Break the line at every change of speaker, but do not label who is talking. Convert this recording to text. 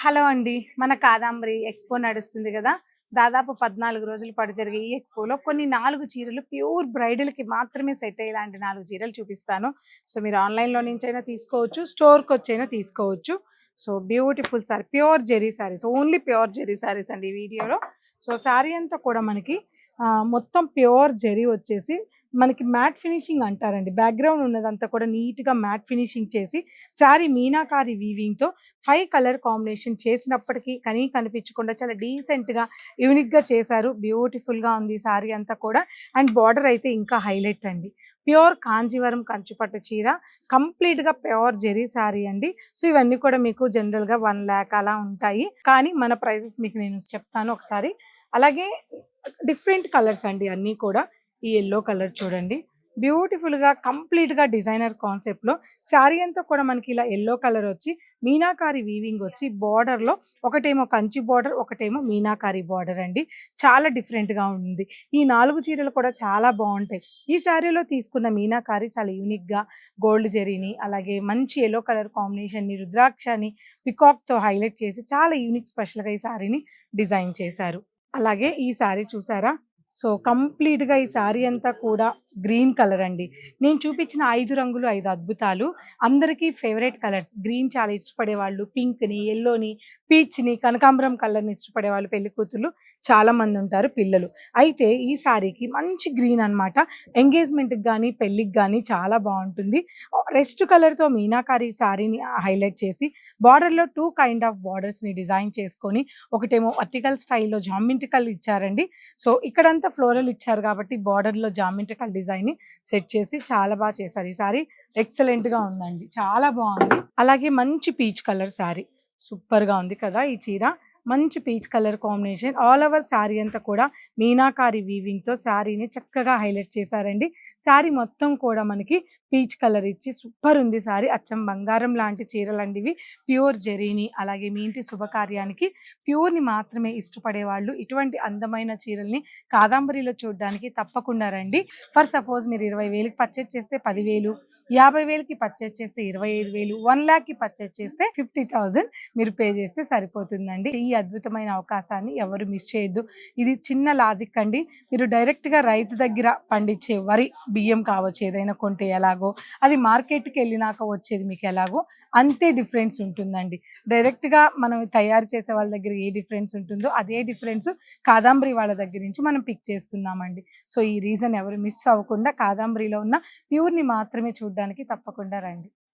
Hello అండి. మన Kadambari expo నడుస్తుంది కదా. దాదాపు 14 రోజుల పాటు జరిగే ఈ ఎక్స్పోలో కొన్ని 4 చీరలు ప్యూర్ బ్రైడల్కి మాత్రమే సెట్ అయ్యేలాంటి 4 చీరలు చూపిస్తాను. సో మీరు ఆన్లైన్లో నుంచైనా తీసుకోవచ్చు, స్టోర్కి వచ్చైనా తీసుకోవచ్చు. So beautiful sari, pure zari saris, only pure zari saris అండి ఈ వీడియోలో. సో సారీ అంతా కూడా మనకి మొత్తం ప్యూర్ జెరీ వచ్చేసి మనకి మ్యాట్ ఫినిషింగ్ అంటారండి. బ్యాక్గ్రౌండ్ ఉన్నదంతా కూడా నీట్గా మ్యాట్ ఫినిషింగ్ చేసి శారీ మీనాకారి వీవింగ్తో 5 కలర్ కాంబినేషన్ చేసినప్పటికీ కనిపించకుండా చాలా డీసెంట్గా యూనిక్గా చేశారు. బ్యూటిఫుల్గా ఉంది శారీ అంతా కూడా. అండ్ బార్డర్ అయితే ఇంకా హైలైట్ అండి. ప్యూర్ కాంజీవరం కంచుపట్టు చీర, కంప్లీట్గా ప్యూర్ జెరీ శారీ అండి. సో ఇవన్నీ కూడా మీకు జనరల్గా 1 lakh అలా ఉంటాయి, కానీ మన ప్రైజెస్ మీకు నేను చెప్తాను ఒకసారి. అలాగే డిఫరెంట్ కలర్స్ అండి అన్నీ కూడా. ఈ ఎల్లో కలర్ చూడండి, బ్యూటిఫుల్గా కంప్లీట్గా డిజైనర్ కాన్సెప్ట్లో శారీ అంతా కూడా మనకి ఇలా ఎల్లో కలర్ వచ్చి మీనాకారి వీవింగ్ వచ్చి బార్డర్లో ఒకటేమో కంచి బార్డర్, ఒకటేమో మీనాకారి బార్డర్ అండి. చాలా డిఫరెంట్గా ఉంది. ఈ 4 చీరలు కూడా చాలా బాగుంటాయి. ఈ శారీలో తీసుకున్న మీనాకారి చాలా యూనిక్గా గోల్డ్ జెరీని, అలాగే మంచి ఎల్లో కలర్ కాంబినేషన్ని, రుద్రాక్షని పికాక్తో హైలైట్ చేసి చాలా యూనిక్ స్పెషల్గా ఈ శారీని డిజైన్ చేశారు. అలాగే ఈ శారీ చూసారా, సో కంప్లీట్గా ఈ శారీ అంతా కూడా గ్రీన్ కలర్ అండి. నేను చూపించిన 5 రంగులు 5 అద్భుతాలు. అందరికీ ఫేవరెట్ కలర్స్. గ్రీన్ చాలా ఇష్టపడే వాళ్ళు, పింక్ని, ఎల్లోని, పీచ్ని, కనకాంబరం కలర్ని ఇష్టపడే వాళ్ళు పెళ్లి కూతుర్లు చాలామంది ఉంటారు, పిల్లలు. అయితే ఈ శారీకి మంచి గ్రీన్ అనమాట. ఎంగేజ్మెంట్కి కానీ పెళ్ళికి కానీ చాలా బాగుంటుంది. రెస్ట్ కలర్తో మీనాకారి శారీని హైలైట్ చేసి బార్డర్లో 2 కైండ్ ఆఫ్ బార్డర్స్ని డిజైన్ చేసుకొని, ఒకటేమో వర్టికల్ స్టైల్లో జామెంట్రికల్ ఇచ్చారండి. సో ఇక్కడంతా ఫ్లోరల్ ఇచ్చారు కాబట్టి బార్డర్లో జామెంట్రికల్ డిజైన్ సెట్ చేసి చాలా బాగా చేశారు. ఈ సారీ ఎక్సలెంట్ గా ఉందండి, చాలా బాగుంది. అలాగే మంచి పీచ్ కలర్ శారీ, సూపర్ గా ఉంది కదా ఈ చీర. మంచి peach colour combination. All over sari అంతా కూడా మీనాకారి వీవింగ్తో శారీని చక్కగా హైలైట్ చేశారండి. శారీ మొత్తం కూడా మనకి పీచ్ కలర్ ఇచ్చి సూపర్ ఉంది శారీ. అచ్చం బంగారం లాంటి చీరలండి ఇవి. ప్యూర్ జెరీని, అలాగే మీ ఇంటి శుభకార్యానికి ప్యూర్ని మాత్రమే ఇష్టపడే వాళ్ళు ఇటువంటి అందమైన చీరల్ని కాదాంబరిలో చూడడానికి తప్పకుండా రండి. ఫర్ సపోజ్ మీరు 20,000కి పర్చేజ్ చేస్తే 10,000, 50,000కి పర్చేజ్ చేస్తే 25,000, 1 lakh పర్చేజ్ చేస్తే 50,000 మీరు పే చేస్తే సరిపోతుందండి. ఈ అద్భుతమైన అవకాశాన్ని ఎవరు మిస్ చేయొద్దు. ఇది చిన్న లాజిక్ అండి. మీరు డైరెక్ట్గా రైతు దగ్గర పండించే వరి బియ్యం కావచ్చు, ఏదైనా కొంటే ఎలాగో అది మార్కెట్కి వెళ్ళినాక వచ్చేది మీకు ఎలాగో అంతే డిఫరెన్స్ ఉంటుందండి. డైరెక్ట్గా మనం తయారు చేసే వాళ్ళ దగ్గర ఏ డిఫరెన్స్ ఉంటుందో అదే డిఫరెన్స్ కాదాంబరి వాళ్ళ దగ్గర నుంచి మనం పిక్ చేస్తున్నామండి. సో ఈ రీజన్ ఎవరు మిస్ అవ్వకుండా కాదాంబరిలో ఉన్న ప్యూర్ని మాత్రమే చూడడానికి తప్పకుండా రండి.